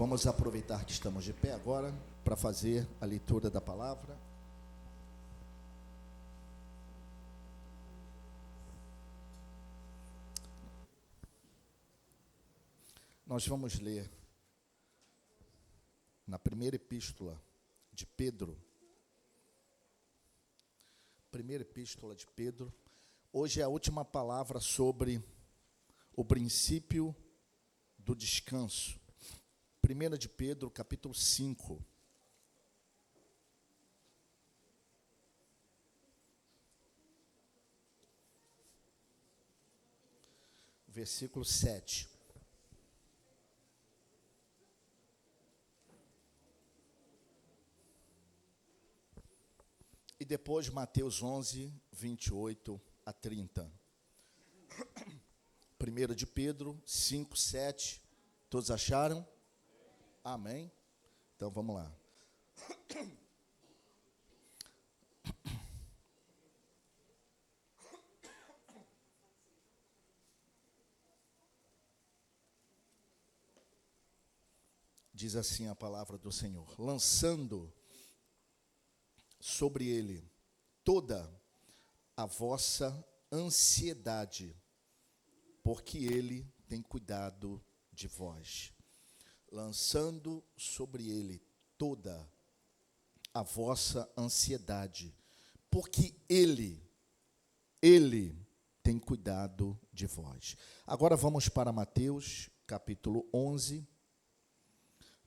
Vamos aproveitar que estamos de pé agora para fazer a leitura da palavra. Nós vamos ler na primeira epístola de Pedro. Primeira epístola de Pedro. Hoje é a última palavra sobre o princípio do descanso. 1 de Pedro, capítulo 5. Versículo 7. E depois Mateus 11, 28 a 30. 1 de Pedro 5, 7. Todos acharam? Amém? Então vamos lá. Diz assim a palavra do Senhor: lançando sobre ele toda a vossa ansiedade, porque ele tem cuidado de vós. Lançando sobre ele toda a vossa ansiedade, porque ele tem cuidado de vós. Agora vamos para Mateus, capítulo 11,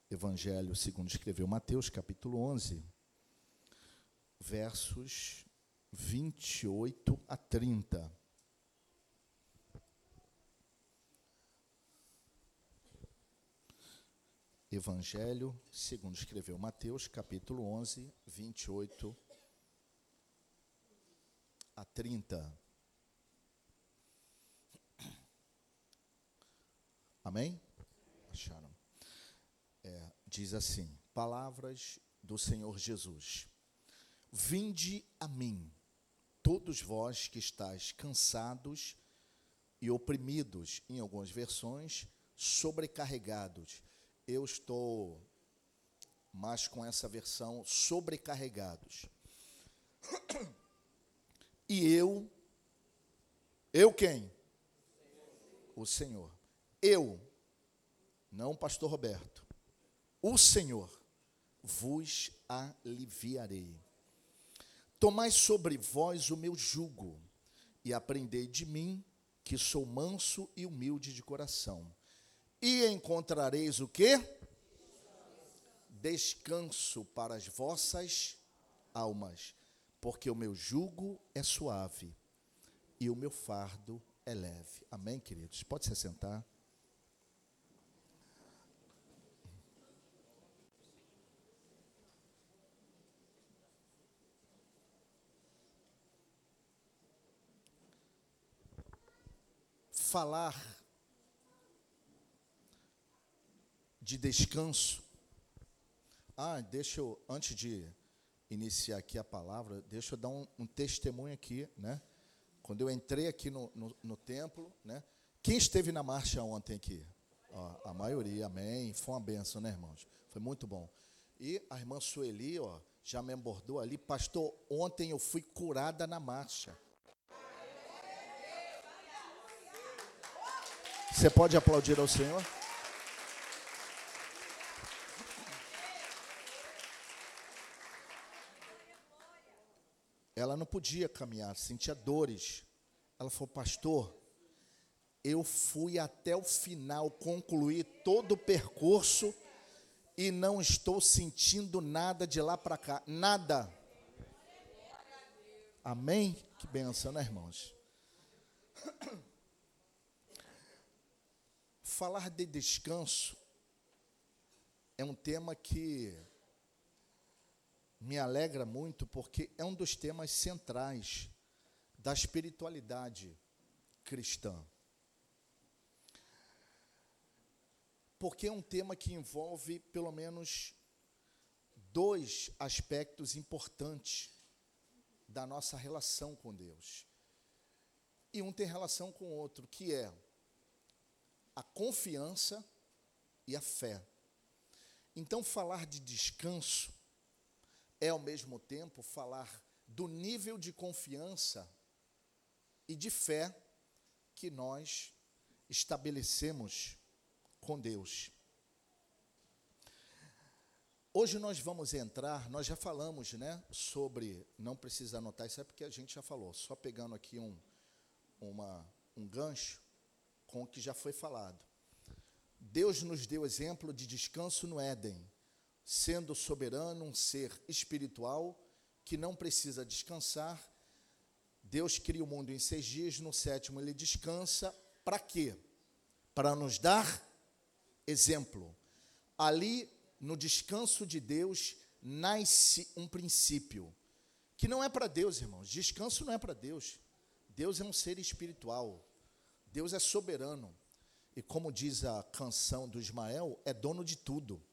Evangelho segundo escreveu Mateus, capítulo 11, versos 28 a 30. Evangelho segundo escreveu Mateus, capítulo 11, 28 a 30. Amém? Acharam? Diz assim, palavras do Senhor Jesus. Vinde a mim, todos vós que estáis cansados e oprimidos, em algumas versões, sobrecarregados. Eu estou mais com essa versão, sobrecarregados. E eu quem? O Senhor. Eu, não o pastor Roberto, o Senhor vos aliviarei. Tomai sobre vós o meu jugo e aprendei de mim, que sou manso e humilde de coração. E encontrareis o quê? Descanso para as vossas almas, porque o meu jugo é suave e o meu fardo é leve. Amém, queridos? Pode se sentar. Falar de descanso. Antes de iniciar aqui a palavra, deixa eu dar um testemunho aqui, né? Quando eu entrei aqui no templo, né? Quem esteve na marcha ontem aqui? A maioria, amém. Foi uma benção, né, irmãos? Foi muito bom. E a irmã Sueli, já me abordou ali. Pastor, ontem eu fui curada na marcha. Você pode aplaudir ao Senhor? Ela não podia caminhar, sentia dores. Ela falou, pastor, eu fui até o final, concluí todo o percurso e não estou sentindo nada de lá para cá, nada. Amém? Que benção, né, irmãos? Falar de descanso é um tema que me alegra muito, porque é um dos temas centrais da espiritualidade cristã. Porque é um tema que envolve, pelo menos, dois aspectos importantes da nossa relação com Deus. E um tem relação com o outro, que é a confiança e a fé. Então, falar de descanso é, ao mesmo tempo, falar do nível de confiança e de fé que nós estabelecemos com Deus. Hoje nós vamos entrar, nós já falamos, sobre, não precisa anotar isso, é porque a gente já falou, só pegando aqui um gancho com o que já foi falado. Deus nos deu exemplo de descanso no Éden, sendo soberano, um ser espiritual que não precisa descansar. Deus cria o mundo em 6 dias, no 7º ele descansa. Para quê? Para nos dar exemplo. Ali, no descanso de Deus, nasce um princípio, que não é para Deus, irmãos. Descanso não é para Deus. Deus é um ser espiritual. Deus é soberano. E como diz a canção do Ismael, é dono de tudo.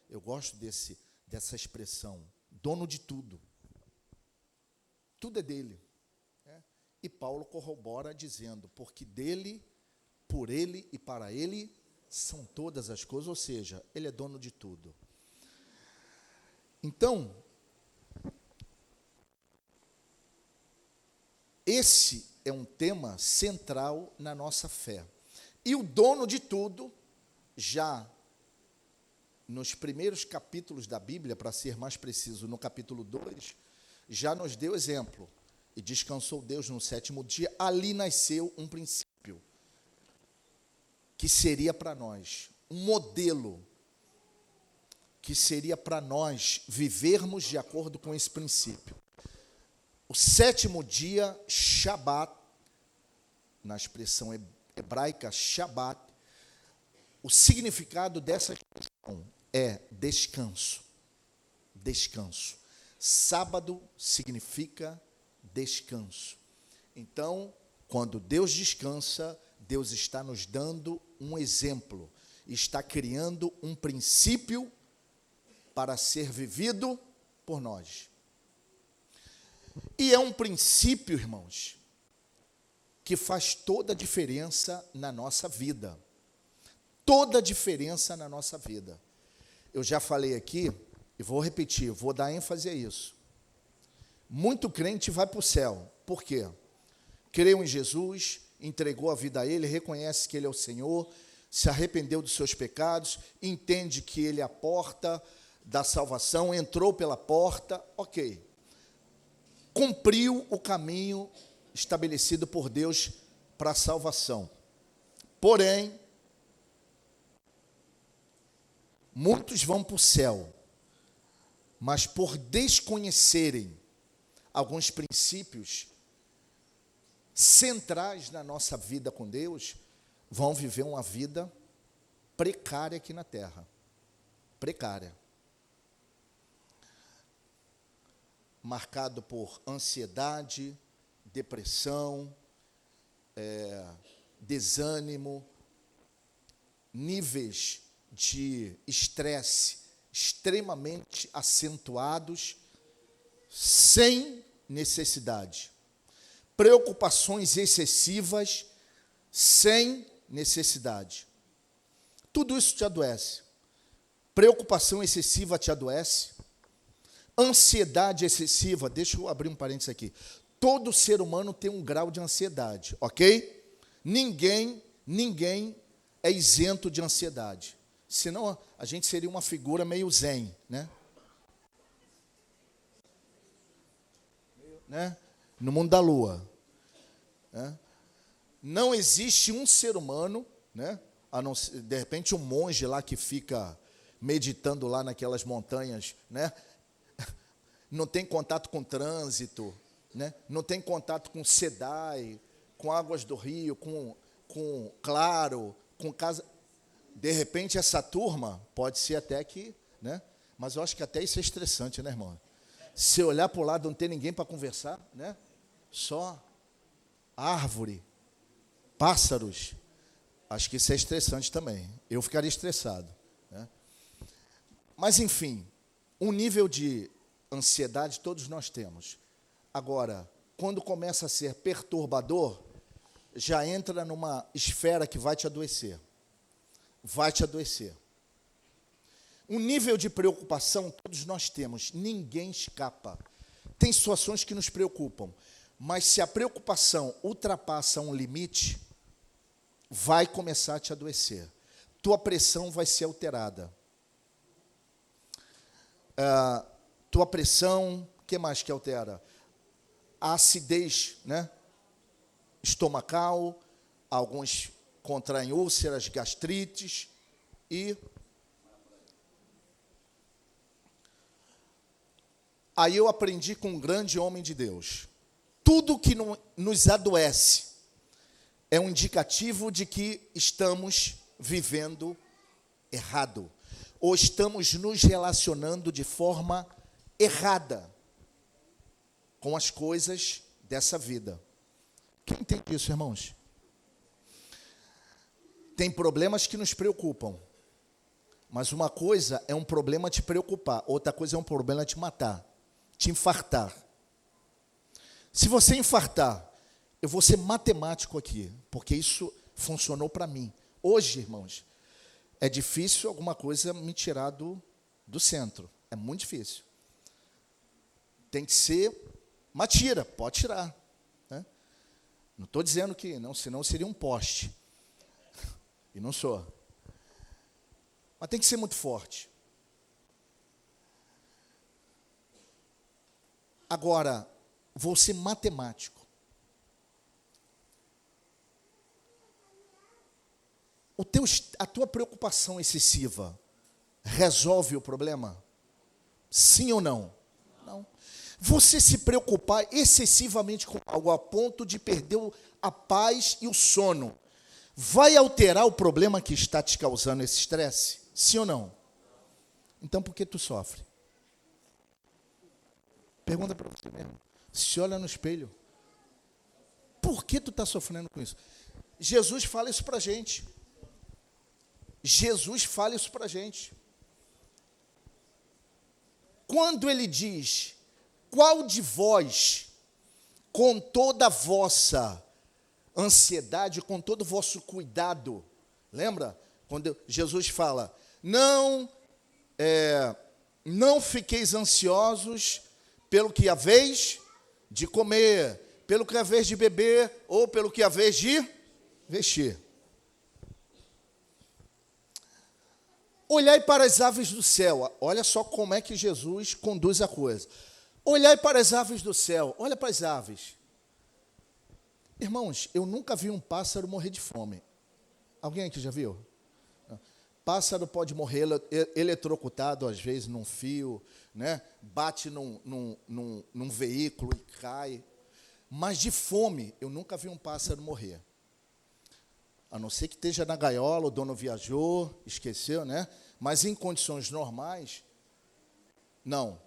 Eu gosto dessa expressão, dono de tudo. Tudo é dele. E Paulo corrobora dizendo, porque dele, por ele e para ele são todas as coisas, ou seja, ele é dono de tudo. Então, esse é um tema central na nossa fé. E o dono de tudo, já nos primeiros capítulos da Bíblia, para ser mais preciso, no capítulo 2, já nos deu exemplo. E descansou Deus no 7º dia, ali nasceu um princípio, que seria para nós, um modelo, que seria para nós vivermos de acordo com esse princípio. O 7º dia, Shabat, na expressão hebraica, Shabat, o significado dessa expressão é descanso. Descanso. Sábado significa descanso. Então, quando Deus descansa, Deus está nos dando um exemplo, está criando um princípio para ser vivido por nós. E é um princípio, irmãos, que faz toda a diferença na nossa vida. Toda a diferença na nossa vida. Eu já falei aqui, e vou repetir, vou dar ênfase a isso. Muito crente vai para o céu. Por quê? Creu em Jesus, entregou a vida a Ele, reconhece que Ele é o Senhor, se arrependeu dos seus pecados, entende que Ele é a porta da salvação, entrou pela porta, ok. Cumpriu o caminho estabelecido por Deus para a salvação. Porém, muitos vão para o céu, mas por desconhecerem alguns princípios centrais na nossa vida com Deus, vão viver uma vida precária aqui na terra. Precária. Marcado por ansiedade, depressão, desânimo, níveis de estresse extremamente acentuados, sem necessidade. Preocupações excessivas, sem necessidade. Tudo isso te adoece. Preocupação excessiva te adoece. Ansiedade excessiva, deixa eu abrir um parênteses aqui. Todo ser humano tem um grau de ansiedade, ok? Ninguém é isento de ansiedade. Senão a gente seria uma figura meio zen, no mundo da lua. Não existe um ser humano, a não ser, de repente um monge lá que fica meditando lá naquelas montanhas, não tem contato com trânsito, não tem contato com SEDAI, com águas do rio, com claro, com casa. De repente essa turma pode ser até que, mas eu acho que até isso é estressante, irmão? Se olhar para o lado não tem ninguém para conversar, só árvore, pássaros, acho que isso é estressante também. Eu ficaria estressado. Mas, enfim, um nível de ansiedade todos nós temos. Agora, quando começa a ser perturbador, já entra numa esfera que vai te adoecer. Vai te adoecer. um nível de preocupação todos nós temos, ninguém escapa. Tem situações que nos preocupam, mas se a preocupação ultrapassa um limite, vai começar a te adoecer. Tua pressão vai ser alterada. Tua pressão, o que mais que altera? A acidez, né? Estomacal, alguns contraem úlceras, gastrites e... Aí eu aprendi com um grande homem de Deus. Tudo que nos adoece é um indicativo de que estamos vivendo errado. Ou estamos nos relacionando de forma errada com as coisas dessa vida. Quem entende isso, irmãos? Tem problemas que nos preocupam. Mas uma coisa é um problema te preocupar, outra coisa é um problema te matar, te infartar. Se você infartar, eu vou ser matemático aqui, porque isso funcionou para mim. Hoje, irmãos, é difícil alguma coisa me tirar do centro. É muito difícil. Tem que ser, mas tira, pode tirar. Né? Não estou dizendo que não, senão seria um poste. E não sou. Mas tem que ser muito forte. Agora, vou ser matemático. A tua preocupação excessiva resolve o problema? Sim ou não? Não. Você se preocupar excessivamente com algo a ponto de perder a paz e o sono, vai alterar o problema que está te causando esse estresse? Sim ou não? Então por que tu sofre? Pergunta para você mesmo. Se olha no espelho. Por que tu está sofrendo com isso? Jesus fala isso para a gente. Jesus fala isso para a gente. Quando ele diz, qual de vós, com toda a vossa ansiedade, com todo o vosso cuidado, lembra? Quando Jesus fala, não fiqueis ansiosos pelo que haveis de comer, pelo que haveis de beber, ou pelo que haveis de vestir. Olhai para as aves do céu. Olha só como é que Jesus conduz a coisa. Olhai para as aves do céu. Olha para as aves. Irmãos, eu nunca vi um pássaro morrer de fome. Alguém aqui já viu? Pássaro pode morrer eletrocutado, às vezes, num fio, né? Bate num veículo e cai. Mas de fome, eu nunca vi um pássaro morrer. A não ser que esteja na gaiola, o dono viajou, esqueceu, né? Mas em condições normais, não.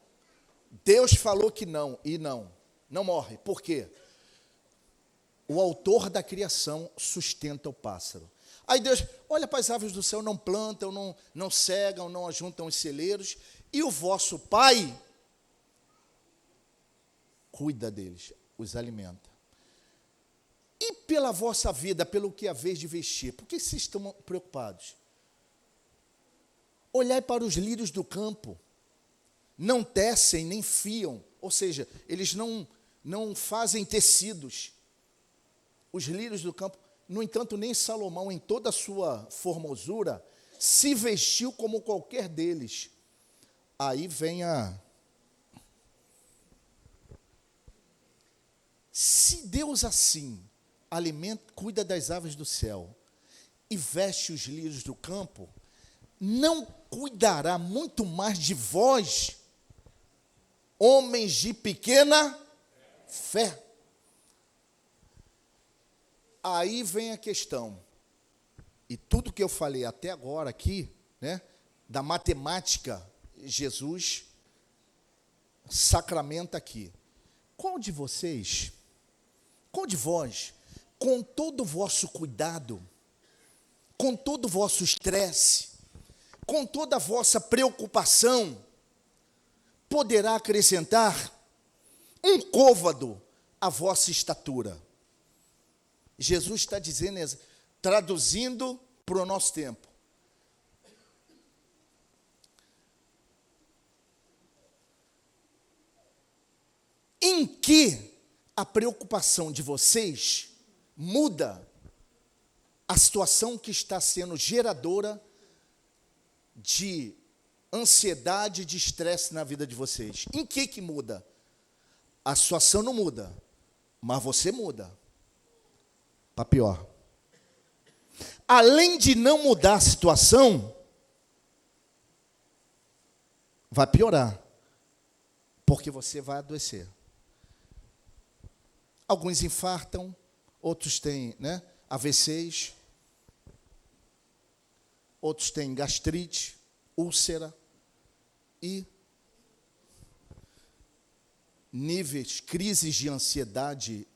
Deus falou que não, e não morre. Por quê? O autor da criação sustenta o pássaro. Aí Deus, olha para as aves do céu, não plantam, não cegam, não ajuntam os celeiros, e o vosso Pai cuida deles, os alimenta. E pela vossa vida, pelo que haveis de vestir, por que vocês estão preocupados? Olhai para os lírios do campo, não tecem nem fiam, ou seja, eles não fazem tecidos. Os lírios do campo, no entanto, nem Salomão, em toda a sua formosura, se vestiu como qualquer deles. Aí vem Se Deus assim cuida das aves do céu e veste os lírios do campo, não cuidará muito mais de vós, homens de pequena fé? Aí vem a questão, e tudo que eu falei até agora aqui, né, da matemática, Jesus sacramenta aqui. Qual de vocês, qual de vós, com todo o vosso cuidado, com todo o vosso estresse, com toda a vossa preocupação, poderá acrescentar um côvado à vossa estatura? Jesus está dizendo, traduzindo para o nosso tempo. em que a preocupação de vocês muda a situação que está sendo geradora de ansiedade, de estresse na vida de vocês. Em que muda? A situação não muda, mas você muda para pior. Além de não mudar a situação, vai piorar, porque você vai adoecer. Alguns infartam, outros têm, AVCs, outros têm gastrite, úlcera e níveis, crises de ansiedade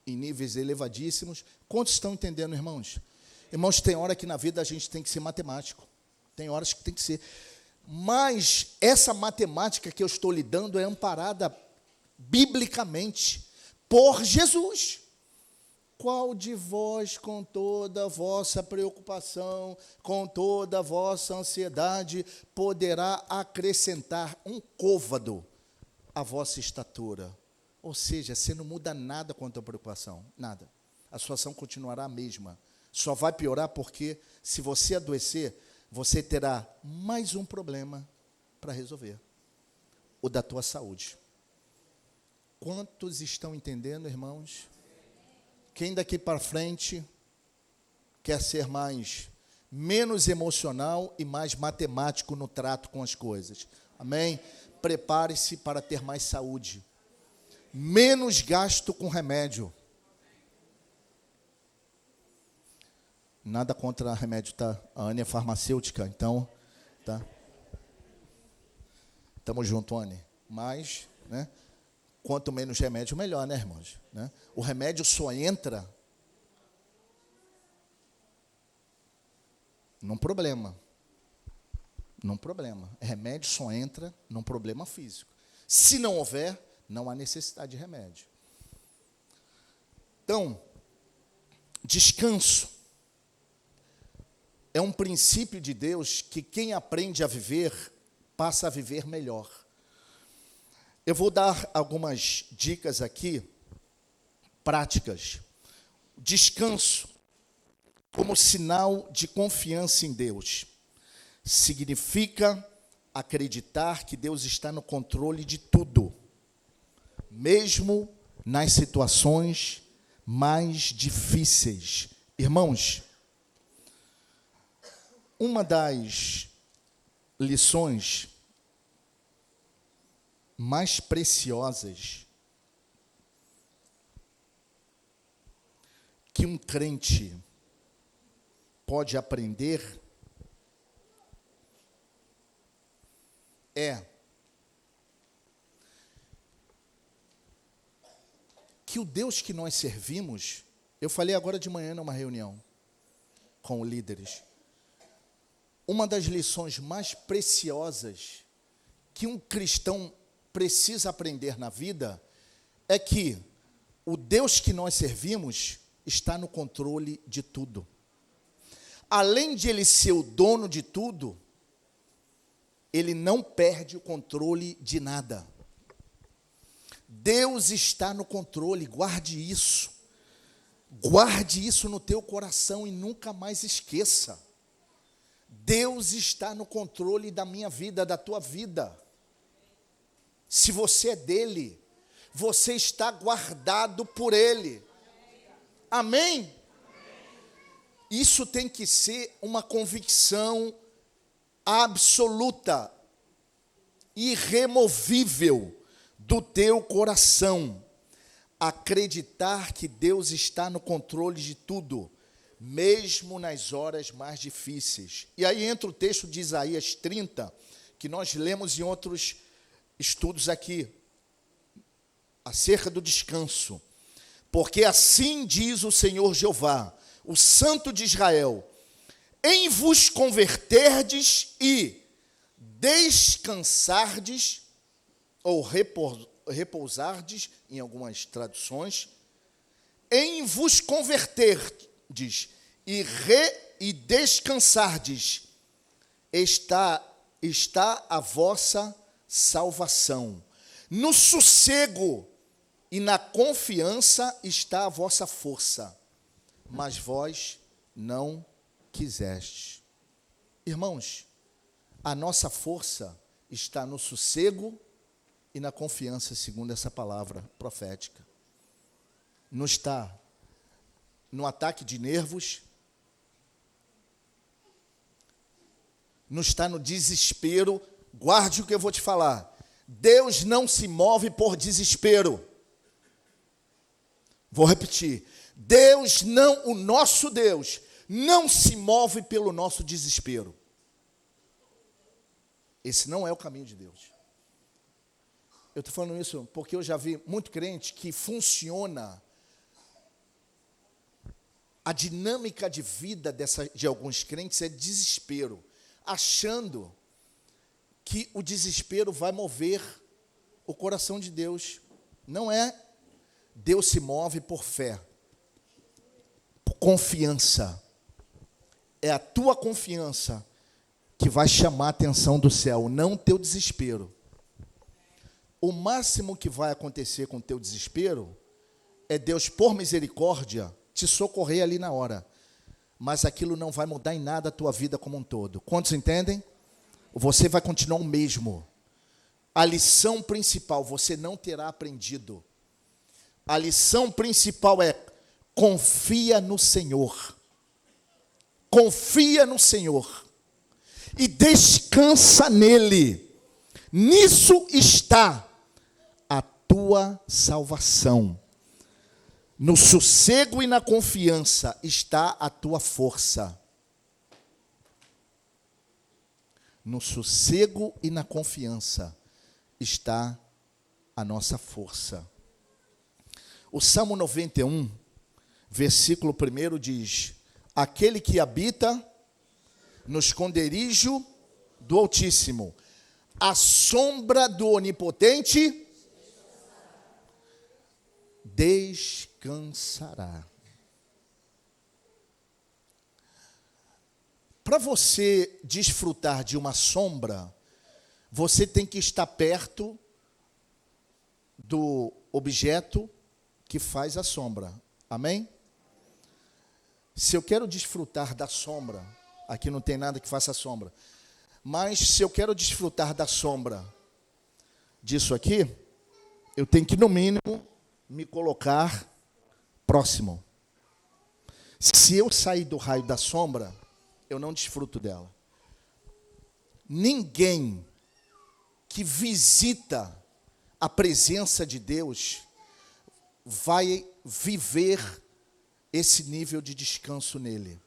em níveis elevadíssimos. Quantos estão entendendo, irmãos? Irmãos, tem hora que na vida a gente tem que ser matemático. Tem horas que tem que ser. Mas essa matemática que eu estou lhe dando é amparada biblicamente por Jesus. Qual de vós, com toda a vossa preocupação, com toda a vossa ansiedade, poderá acrescentar um côvado à vossa estatura? Ou seja, você não muda nada quanto à preocupação, nada. A situação continuará a mesma. Só vai piorar porque, se você adoecer, você terá mais um problema para resolver, o da tua saúde. Quantos estão entendendo, irmãos? Quem daqui para frente quer ser menos emocional e mais matemático no trato com as coisas? Amém? Prepare-se para ter mais saúde. Menos gasto com remédio. Nada contra remédio, tá? A Anne é farmacêutica, então, tá? Tamo junto, Anne. Mas, quanto menos remédio, melhor, irmãos? O remédio só entra num problema. Num problema. Remédio só entra num problema físico. Se não houver, não há necessidade de remédio. Então, descanso é um princípio de Deus que quem aprende a viver, passa a viver melhor. Eu vou dar algumas dicas aqui, práticas. Descanso, como sinal de confiança em Deus, significa acreditar que Deus está no controle de tudo, mesmo nas situações mais difíceis. Irmãos, uma das lições mais preciosas que um crente pode aprender é que o Deus que nós servimos, eu falei agora de manhã numa reunião com líderes, uma das lições mais preciosas que um cristão precisa aprender na vida é que o Deus que nós servimos está no controle de tudo. Além de Ele ser o dono de tudo, Ele não perde o controle de nada. Deus está no controle, guarde isso. Guarde isso no teu coração e nunca mais esqueça. Deus está no controle da minha vida, da tua vida. Se você é dele, você está guardado por ele. Amém? Isso tem que ser uma convicção absoluta, irremovível do teu coração. Acreditar que Deus está no controle de tudo, mesmo nas horas mais difíceis. E aí entra o texto de Isaías 30, que nós lemos em outros estudos aqui, acerca do descanso. Porque assim diz o Senhor Jeová, o Santo de Israel: em vos converterdes e descansardes, ou repousardes, em algumas traduções, em vos converterdes e descansardes, está a vossa salvação. No sossego e na confiança está a vossa força, mas vós não quisestes. Irmãos, a nossa força está no sossego e na confiança, segundo essa palavra profética. Não está no ataque de nervos, não está no desespero. Guarde o que eu vou te falar. Deus não se move por desespero. Vou repetir. Deus não, o nosso Deus, não se move pelo nosso desespero. Esse não é o caminho de Deus. Eu estou falando isso porque eu já vi muito crente que funciona a dinâmica de vida de alguns crentes é desespero, achando que o desespero vai mover o coração de Deus. Não é. Deus se move por fé, por confiança. É a tua confiança que vai chamar a atenção do céu, não o teu desespero. O máximo que vai acontecer com o teu desespero é Deus, por misericórdia, te socorrer ali na hora. Mas aquilo não vai mudar em nada a tua vida como um todo. Quantos entendem? Você vai continuar o mesmo. A lição principal você não terá aprendido. A lição principal é: confia no Senhor. Confia no Senhor. E descansa nele. Nisso está a tua salvação. No sossego e na confiança está a tua força. No sossego e na confiança está a nossa força. O Salmo 91, versículo 1 diz: aquele que habita no esconderijo do Altíssimo, à sombra do Onipotente, descansará. Para você desfrutar de uma sombra, você tem que estar perto do objeto que faz a sombra. Amém? Se eu quero desfrutar da sombra, aqui não tem nada que faça sombra, mas se eu quero desfrutar da sombra disso aqui, eu tenho que, no mínimo, me colocar próximo. Se eu sair do raio da sombra, eu não desfruto dela. Ninguém que visita a presença de Deus vai viver esse nível de descanso nele.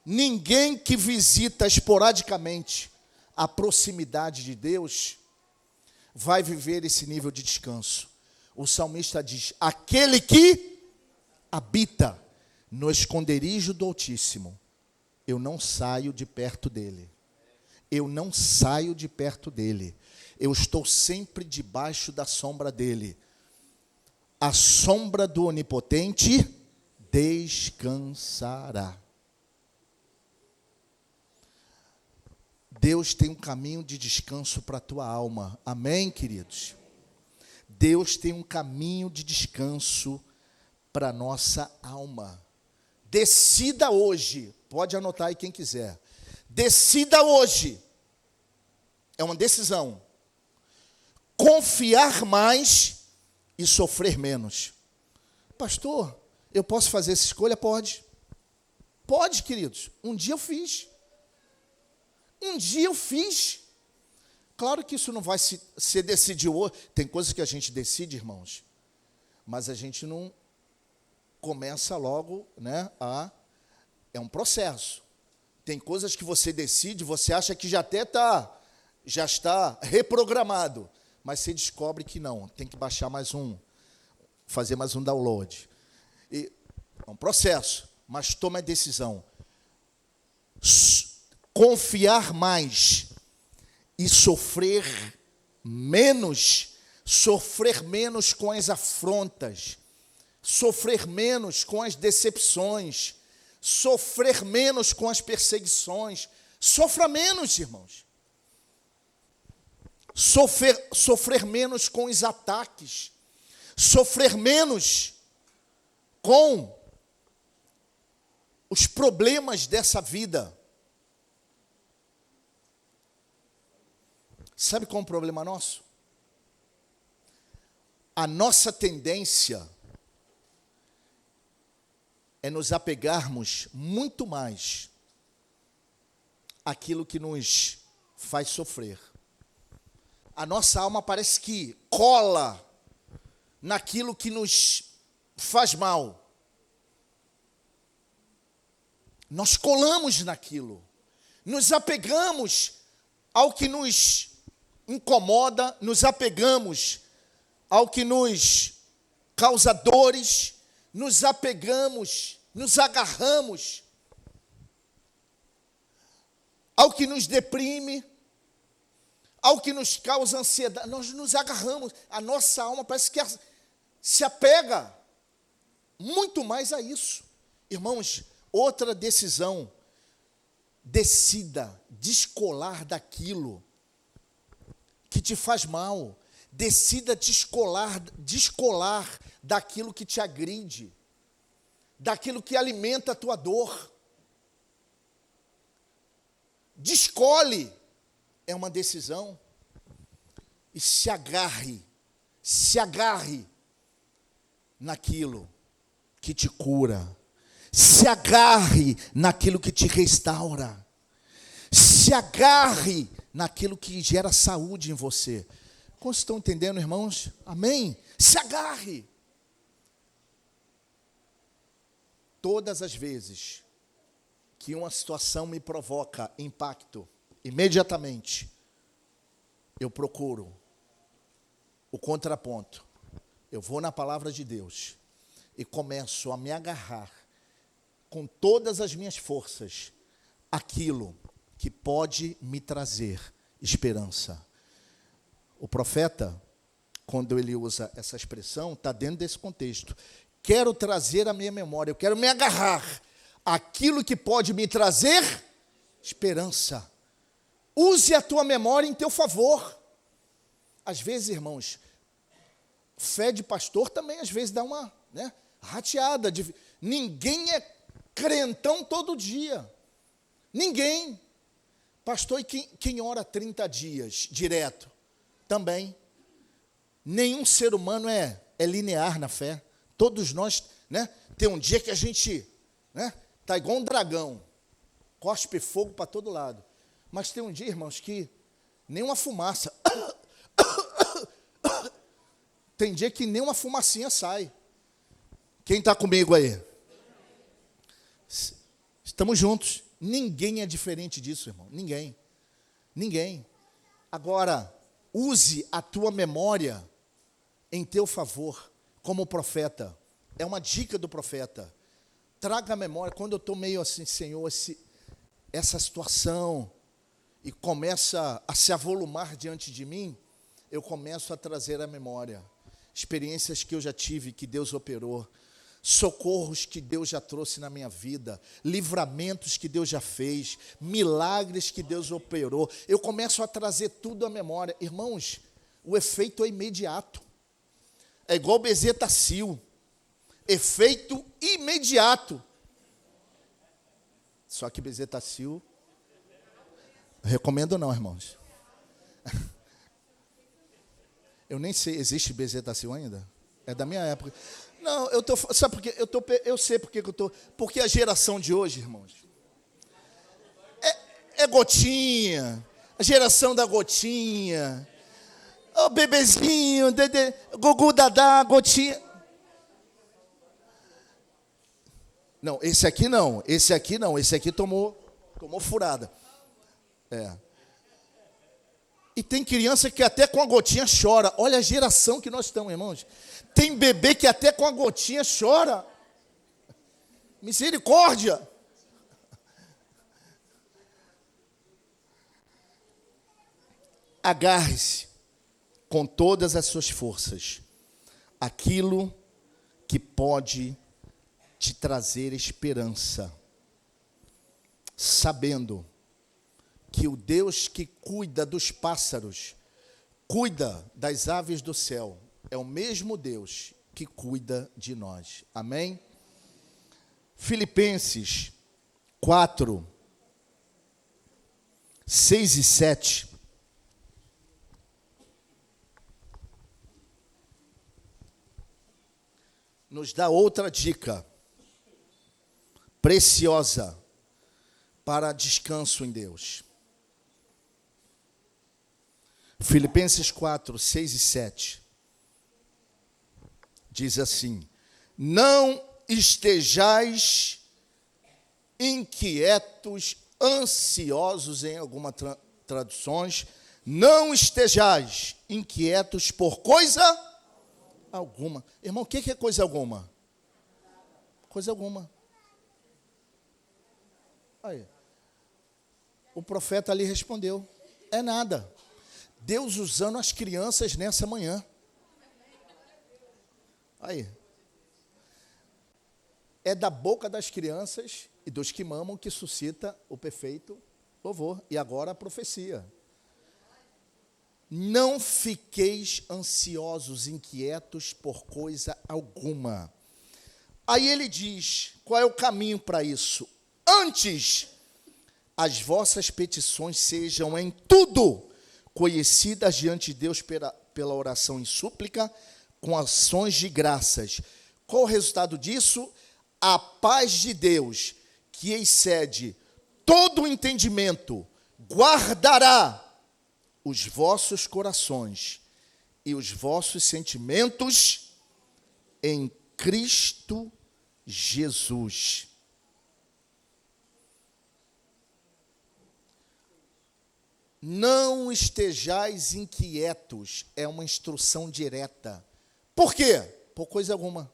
Ninguém que visita esporadicamente a proximidade de Deus vai viver esse nível de descanso. O salmista diz: aquele que habita no esconderijo do Altíssimo, eu não saio de perto dele. Eu não saio de perto dele. Eu estou sempre debaixo da sombra dele. A sombra do Onipotente descansará. Deus tem um caminho de descanso para a tua alma. Amém, queridos? Deus tem um caminho de descanso para a nossa alma. Decida hoje, pode anotar aí quem quiser. Decida hoje, é uma decisão, confiar mais e sofrer menos. Pastor, eu posso fazer essa escolha? Pode. Pode, queridos. Um dia eu fiz. Claro que isso não vai ser decidido hoje. Tem coisas que a gente decide, irmãos, mas a gente não começa logo, né? É um processo. Tem coisas que você decide, você acha que já está reprogramado, mas você descobre que não, tem que baixar mais fazer mais um download. É um processo, mas toma a decisão. Confiar mais e sofrer menos com as afrontas, sofrer menos com as decepções, sofrer menos com as perseguições. Sofra menos, irmãos. Sofrer menos com os ataques. sofrer menos com os problemas dessa vida. Sabe qual é o problema nosso? A nossa tendência é nos apegarmos muito mais àquilo que nos faz sofrer. A nossa alma parece que cola naquilo que nos faz mal. Nós colamos naquilo, nos apegamos ao que nos incomoda, nos apegamos ao que nos causa dores, nos apegamos, nos agarramos ao que nos deprime, ao que nos causa ansiedade. Nós nos agarramos, a nossa alma parece que se apega muito mais a isso. Irmãos, outra decisão: decida descolar daquilo que te faz mal. Decida descolar daquilo que te agride, daquilo que alimenta a tua dor. Descole, é uma decisão. E se agarre naquilo que te cura. Se agarre naquilo que te restaura. Se agarre naquilo que gera saúde em você. Como estão entendendo, irmãos? Amém? Se agarre. Todas as vezes que uma situação me provoca impacto, imediatamente eu procuro o contraponto. Eu vou na palavra de Deus e começo a me agarrar com todas as minhas forças aquilo que pode me trazer esperança. O profeta, quando ele usa essa expressão, está dentro desse contexto. Quero trazer à minha memória, eu quero me agarrar àquilo que pode me trazer esperança. Use a tua memória em teu favor. Às vezes, irmãos, fé de pastor também às vezes dá uma rateada. Ninguém é crentão todo dia. Ninguém. Pastor, e quem ora 30 dias direto? Também. Nenhum ser humano é linear na fé. Todos nós, tem um dia que a gente, tá igual um dragão, cospe fogo para todo lado. Mas tem um dia, irmãos, que nem uma fumaça. Tem dia que nem uma fumacinha sai. Quem está comigo aí? Estamos juntos. Ninguém é diferente disso, irmão. Ninguém. Ninguém. Agora, use a tua memória em teu favor, como profeta. É uma dica do profeta. Traga a memória. Quando eu estou meio assim, Senhor, essa situação, e começa a se avolumar diante de mim, eu começo a trazer a memória. Experiências que eu já tive, que Deus operou. Socorros que Deus já trouxe na minha vida, livramentos que Deus já fez, milagres que Deus operou. Eu começo a trazer tudo à memória. Irmãos, o efeito é imediato. É igual bezetacil. Efeito imediato. Só que bezetacil, recomendo não, irmãos. Eu nem sei, existe bezetacil ainda? É da minha época. Não, sabe por quê? Eu sei por que eu estou. Porque a geração de hoje, irmãos, é gotinha, a geração da gotinha, o bebezinho, gugu dadá, gotinha. Não, esse aqui não, esse aqui tomou furada. E tem criança que até com a gotinha chora. Olha a geração que nós estamos, irmãos. Tem bebê que até com a gotinha chora. Misericórdia. Agarre-se com todas as suas forças aquilo que pode te trazer esperança, sabendo que o Deus que cuida dos pássaros, cuida das aves do céu, é o mesmo Deus que cuida de nós. Amém? Filipenses 4, 6 e 7. Nos dá outra dica preciosa para descanso em Deus. Filipenses 4, 6 e 7. Diz assim: não estejais inquietos, ansiosos, em algumas traduções, não estejais inquietos por coisa alguma. Irmão, o que é coisa alguma? Coisa alguma. Aí, o profeta ali respondeu: é nada. Deus usando as crianças nessa manhã. Aí, é da boca das crianças e dos que mamam que suscita o perfeito louvor. E agora a profecia. Não fiqueis ansiosos, inquietos por coisa alguma. Aí ele diz, qual é o caminho para isso? Antes, as vossas petições sejam em tudo conhecidas diante de Deus pela oração e súplica, com ações de graças. Qual o resultado disso? A paz de Deus, que excede todo o entendimento, guardará os vossos corações e os vossos sentimentos em Cristo Jesus. Não estejais inquietos, é uma instrução direta. Por quê? Por coisa alguma.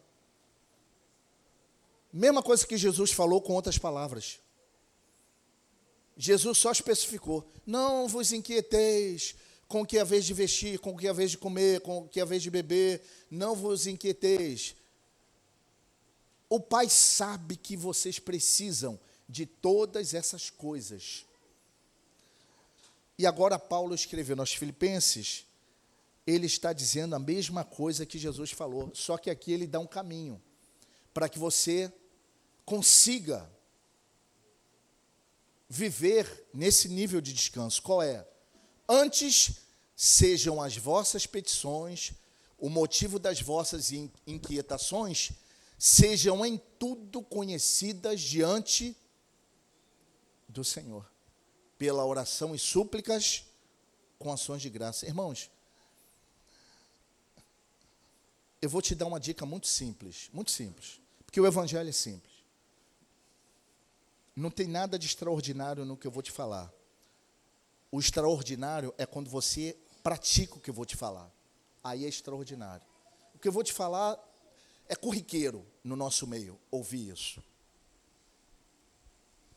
Mesma coisa que Jesus falou com outras palavras. Jesus só especificou: não vos inquieteis com o que é vez de vestir, com o que é vez de comer, com o que é vez de beber, não vos inquieteis. O Pai sabe que vocês precisam de todas essas coisas. E agora Paulo escrevendo aos Filipenses, ele está dizendo a mesma coisa que Jesus falou, só que aqui ele dá um caminho para que você consiga viver nesse nível de descanso. Qual é? Antes, sejam as vossas petições, o motivo das vossas inquietações, sejam em tudo conhecidas diante do Senhor, pela oração e súplicas, com ações de graça. Irmãos, eu vou te dar uma dica muito simples, porque o Evangelho é simples. Não tem nada de extraordinário no que eu vou te falar. O extraordinário é quando você pratica o que eu vou te falar. Aí é extraordinário. O que eu vou te falar é corriqueiro no nosso meio, ouvir isso.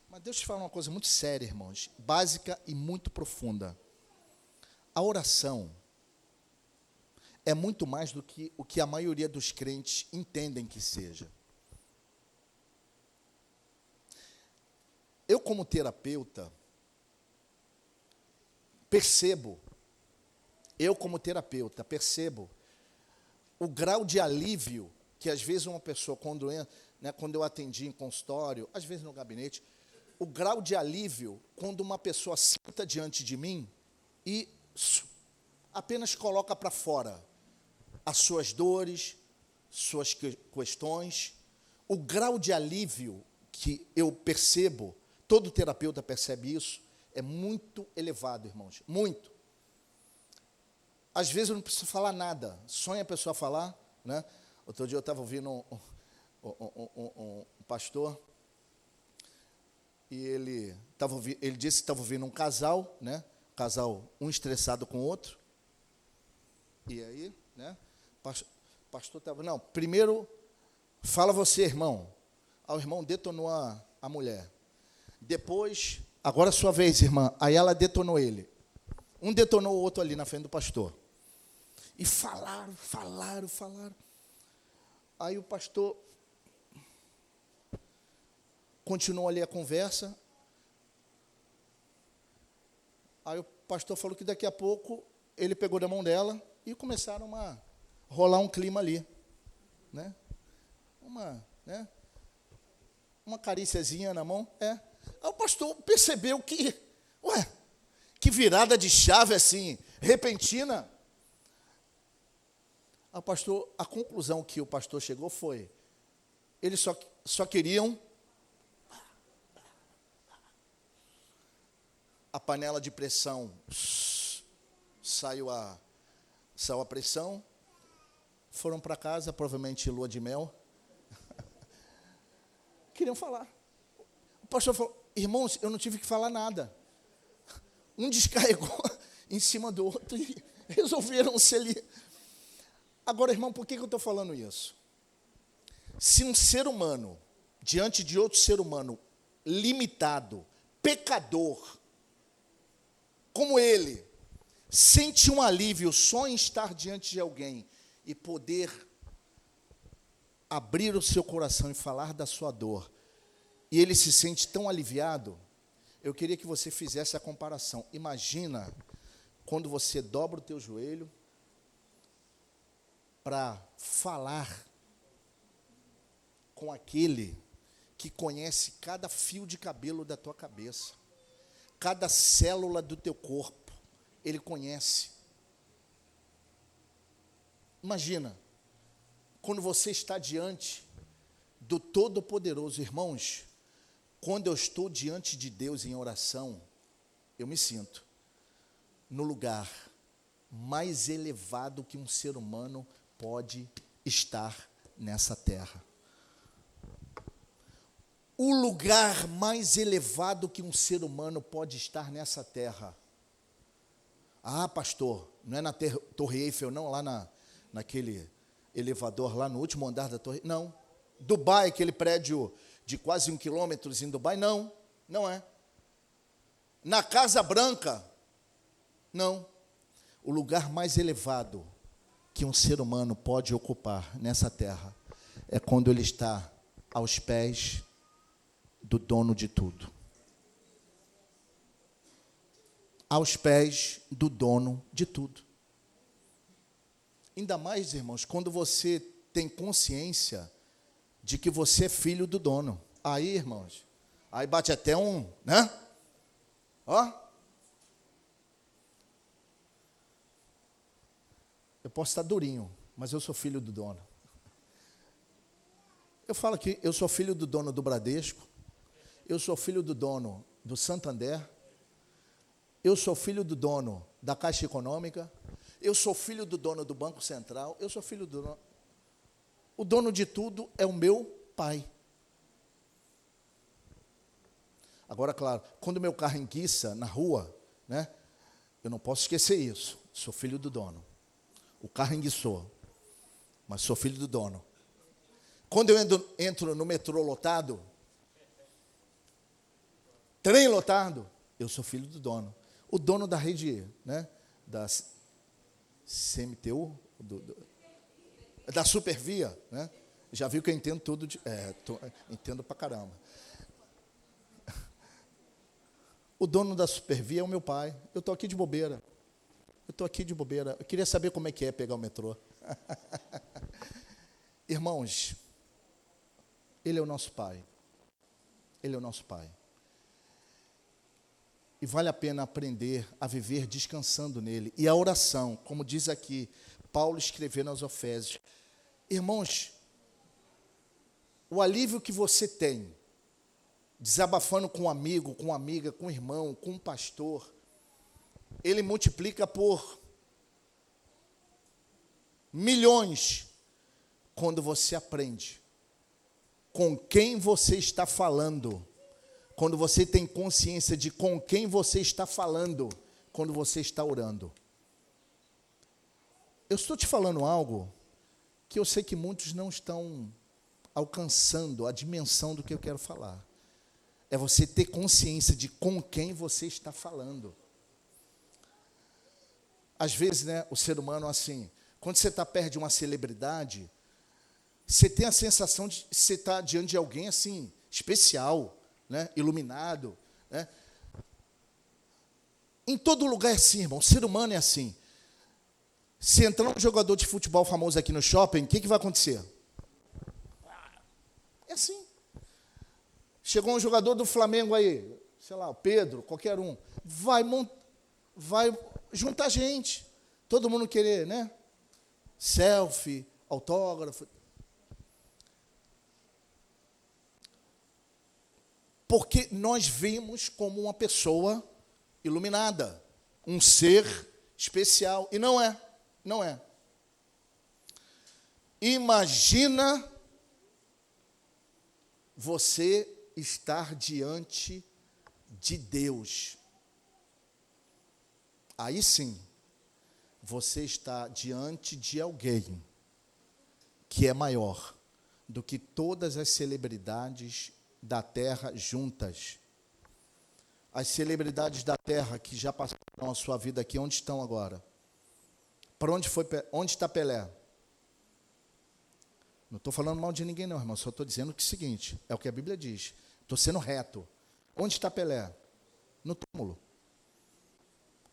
Mas Deus te fala uma coisa muito séria, irmãos, básica e muito profunda. A oração é muito mais do que o que a maioria dos crentes entendem que seja. Eu, como terapeuta, percebo o grau de alívio que, às vezes, uma pessoa, quando eu atendi em consultório, às vezes no gabinete, o grau de alívio quando uma pessoa senta diante de mim e apenas coloca para fora as suas dores, suas questões, o grau de alívio que eu percebo, todo terapeuta percebe isso, é muito elevado, irmãos, muito. Às vezes eu não preciso falar nada, sonha a pessoa falar, né? Outro dia eu estava ouvindo um pastor, e ele disse que estava ouvindo um casal, né? Um estressado com o outro, e aí, né? Pastor estava, não, primeiro, fala você, irmão. Aí o irmão detonou a mulher. Depois, agora é sua vez, irmã. Aí ela detonou ele. Um detonou o outro ali na frente do pastor. E falaram. Aí o pastor continuou ali a conversa. Aí o pastor falou que daqui a pouco ele pegou da mão dela e começaram rolar um clima ali, né? Uma cariciazinha na mão, Aí o pastor percebeu que, que virada de chave assim, repentina. A conclusão que o pastor chegou foi, eles só queriam a panela de pressão, saiu a pressão, foram para casa, provavelmente lua de mel, queriam falar. O pastor falou, irmãos, eu não tive que falar nada. Um descarregou em cima do outro e resolveram-se ali. Agora, irmão, por que eu estou falando isso? Se um ser humano, diante de outro ser humano, limitado, pecador, como ele, sente um alívio só em estar diante de alguém e poder abrir o seu coração e falar da sua dor, e ele se sente tão aliviado, eu queria que você fizesse a comparação. Imagina quando você dobra o teu joelho para falar com aquele que conhece cada fio de cabelo da tua cabeça, cada célula do teu corpo, ele conhece. Imagina, quando você está diante do Todo-Poderoso, irmãos, quando eu estou diante de Deus em oração, eu me sinto no lugar mais elevado que um ser humano pode estar nessa terra. O lugar mais elevado que um ser humano pode estar nessa terra. Ah, pastor, não é na Torre Eiffel, não, lá naquele elevador, lá no último andar da torre, não. Dubai, aquele prédio de quase 1 quilômetro em Dubai, não é. Na Casa Branca, não. O lugar mais elevado que um ser humano pode ocupar nessa terra é quando ele está aos pés do dono de tudo. Aos pés do dono de tudo. Ainda mais, irmãos, quando você tem consciência de que você é filho do dono. Aí, irmãos, aí bate até né? Eu posso estar durinho, mas eu sou filho do dono. Eu falo que eu sou filho do dono do Bradesco, eu sou filho do dono do Santander, eu sou filho do dono da Caixa Econômica, eu sou filho do dono do Banco Central, eu sou filho do dono. O dono de tudo é o meu pai. Agora, claro, quando meu carro enguiça na rua, né, eu não posso esquecer isso. Sou filho do dono. O carro enguiçou, mas sou filho do dono. Quando eu entro no metrô lotado, trem lotado, eu sou filho do dono. O dono da rede, né, da CMTU, da Supervia, né? Já viu que eu entendo tudo, entendo pra caramba. O dono da Supervia é o meu pai. Eu estou aqui de bobeira. Eu queria saber como é que é pegar o metrô. Irmãos, Ele é o nosso Pai. Ele é o nosso Pai. E vale a pena aprender a viver descansando nele. E a oração, como diz aqui, Paulo escrevendo aos Efésios. Irmãos, o alívio que você tem, desabafando com um amigo, com uma amiga, com um irmão, com um pastor, ele multiplica por milhões quando você aprende com quem você está falando, quando você tem consciência de com quem você está falando, quando você está orando. Eu estou te falando algo que eu sei que muitos não estão alcançando a dimensão do que eu quero falar. É você ter consciência de com quem você está falando. Às vezes, né, o ser humano, assim, quando você está perto de uma celebridade, você tem a sensação de você estar diante de alguém, assim, especial, né, iluminado, né? Em todo lugar é assim, irmão, o ser humano é assim. Se entrar um jogador de futebol famoso aqui no shopping, o que vai acontecer? É assim. Chegou um jogador do Flamengo aí, sei lá, o Pedro, qualquer um, vai juntar gente. Todo mundo querer, né? Selfie, autógrafo. Porque nós vemos como uma pessoa iluminada, um ser especial. E não é, não é. Imagina você estar diante de Deus. Aí sim, você está diante de alguém que é maior do que todas as celebridades da terra juntas. As celebridades da terra que já passaram a sua vida aqui, onde estão agora? Para onde está Pelé? Não estou falando mal de ninguém não, irmão, só estou dizendo que é o seguinte, é o que a Bíblia diz. Estou sendo reto. Onde está Pelé? No túmulo.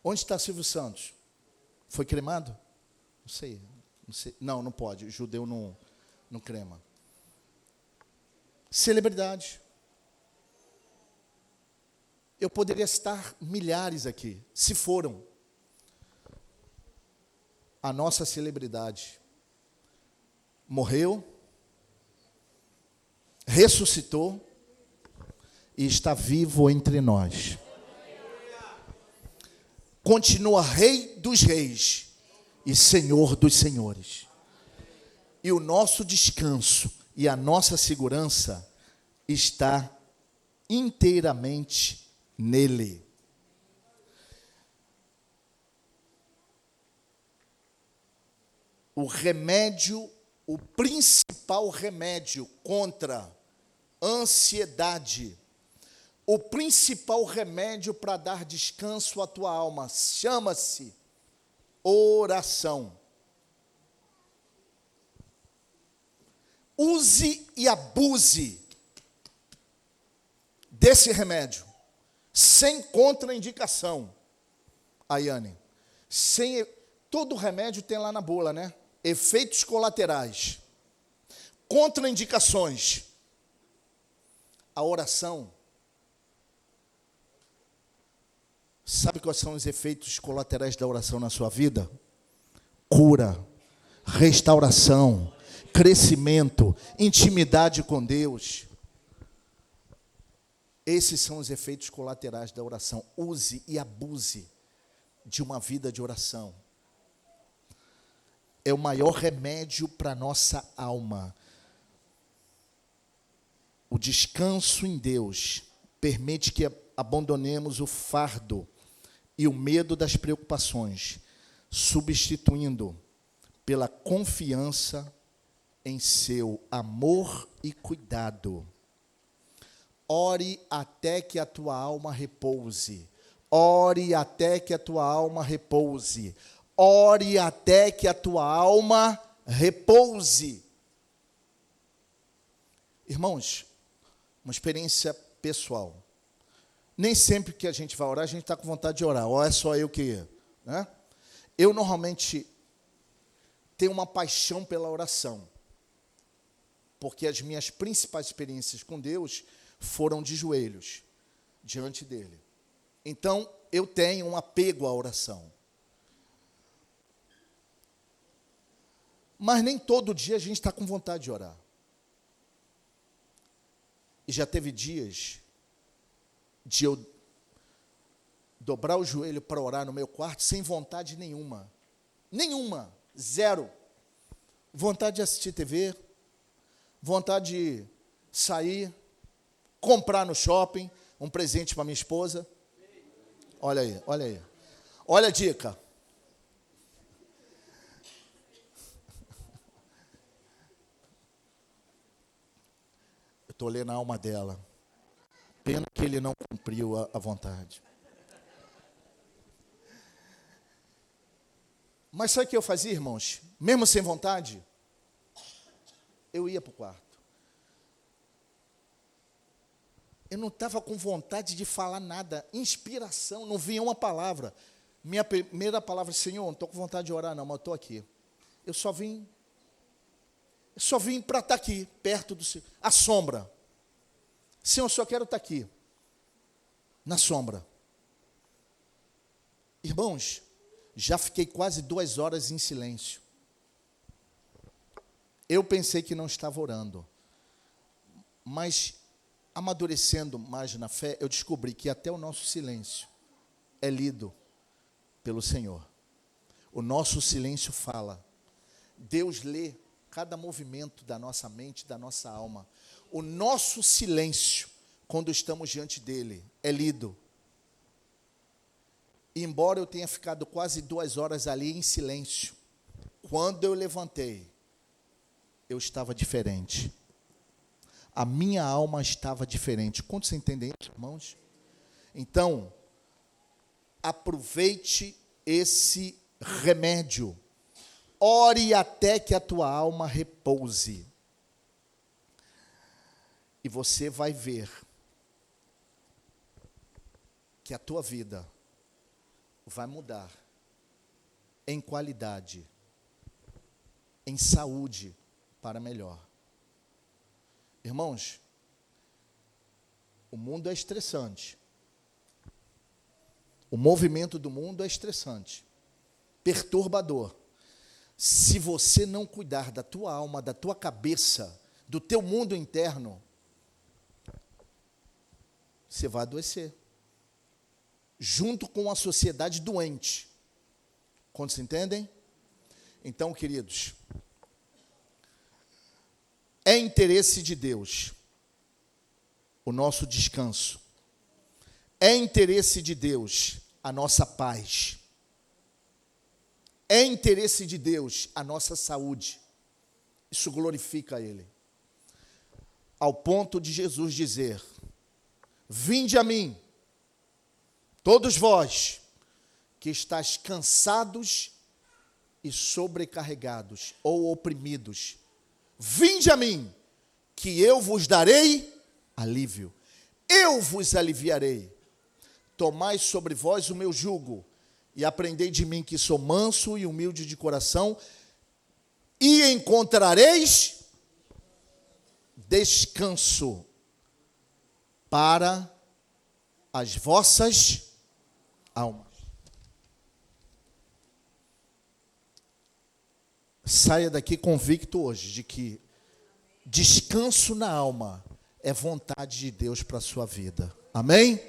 Onde está Silvio Santos? Foi cremado? Não sei. Não, não pode. O judeu não crema. Celebridade. Eu poderia citar milhares aqui, se foram. A nossa celebridade morreu, ressuscitou e está vivo entre nós. Continua Rei dos Reis e Senhor dos Senhores. E o nosso descanso e a nossa segurança está inteiramente nele. O remédio, o principal remédio contra ansiedade, o principal remédio para dar descanso à tua alma, chama-se oração. Use e abuse desse remédio, sem contraindicação. Ayane, todo remédio tem lá na bula, né? Efeitos colaterais, contraindicações. A oração, sabe quais são os efeitos colaterais da oração na sua vida? Cura, restauração, crescimento, intimidade com Deus. Esses são os efeitos colaterais da oração. Use e abuse de uma vida de oração. É o maior remédio para a nossa alma. O descanso em Deus permite que abandonemos o fardo e o medo das preocupações, substituindo pela confiança em seu amor e cuidado. Ore até que a tua alma repouse. Ore até que a tua alma repouse. Ore até que a tua alma repouse. Irmãos, uma experiência pessoal. Nem sempre que a gente vai orar, a gente está com vontade de orar. Ou é só eu que... né? Eu normalmente tenho uma paixão pela oração. Porque as minhas principais experiências com Deus foram de joelhos, diante dele. Então, eu tenho um apego à oração. Mas nem todo dia a gente está com vontade de orar. E já teve dias de eu dobrar o joelho para orar no meu quarto sem vontade nenhuma. Nenhuma. Zero. Vontade de assistir TV, vontade de sair, comprar no shopping um presente para minha esposa. Olha aí, olha aí. Olha a dica. Eu estou lendo a alma dela. Pena que ele não cumpriu a vontade. Mas sabe o que eu fazia, irmãos? Mesmo sem vontade, eu ia para o quarto. Eu não estava com vontade de falar nada. Inspiração, não vinha uma palavra. Minha primeira palavra, Senhor, não estou com vontade de orar não, mas eu estou aqui. Eu só vim para estar aqui, perto do Senhor. A sombra. Senhor, eu só quero estar aqui. Na sombra. Irmãos, já fiquei quase 2 horas em silêncio. Eu pensei que não estava orando. Mas, amadurecendo mais na fé, eu descobri que até o nosso silêncio é lido pelo Senhor. O nosso silêncio fala. Deus lê cada movimento da nossa mente, da nossa alma. O nosso silêncio, quando estamos diante dele, é lido. E embora eu tenha ficado quase 2 horas ali em silêncio, quando eu levantei, eu estava diferente. A minha alma estava diferente. Quantos entendem isso, irmãos? Então, aproveite esse remédio. Ore até que a tua alma repouse. E você vai ver que a tua vida vai mudar em qualidade, em saúde para melhor. Irmãos, o mundo é estressante. O movimento do mundo é estressante, perturbador. Se você não cuidar da tua alma, da tua cabeça, do teu mundo interno, você vai adoecer. Junto com a sociedade doente. Quantos entendem? Então, queridos, é interesse de Deus o nosso descanso. É interesse de Deus a nossa paz. É interesse de Deus a nossa saúde. Isso glorifica a Ele. Ao ponto de Jesus dizer: vinde a mim, todos vós que estáis cansados e sobrecarregados ou oprimidos, vinde a mim, que eu vos darei alívio. Eu vos aliviarei. Tomai sobre vós o meu jugo e aprendei de mim, que sou manso e humilde de coração, e encontrareis descanso para as vossas almas. Saia daqui convicto hoje de que descanso na alma é vontade de Deus para a sua vida. Amém?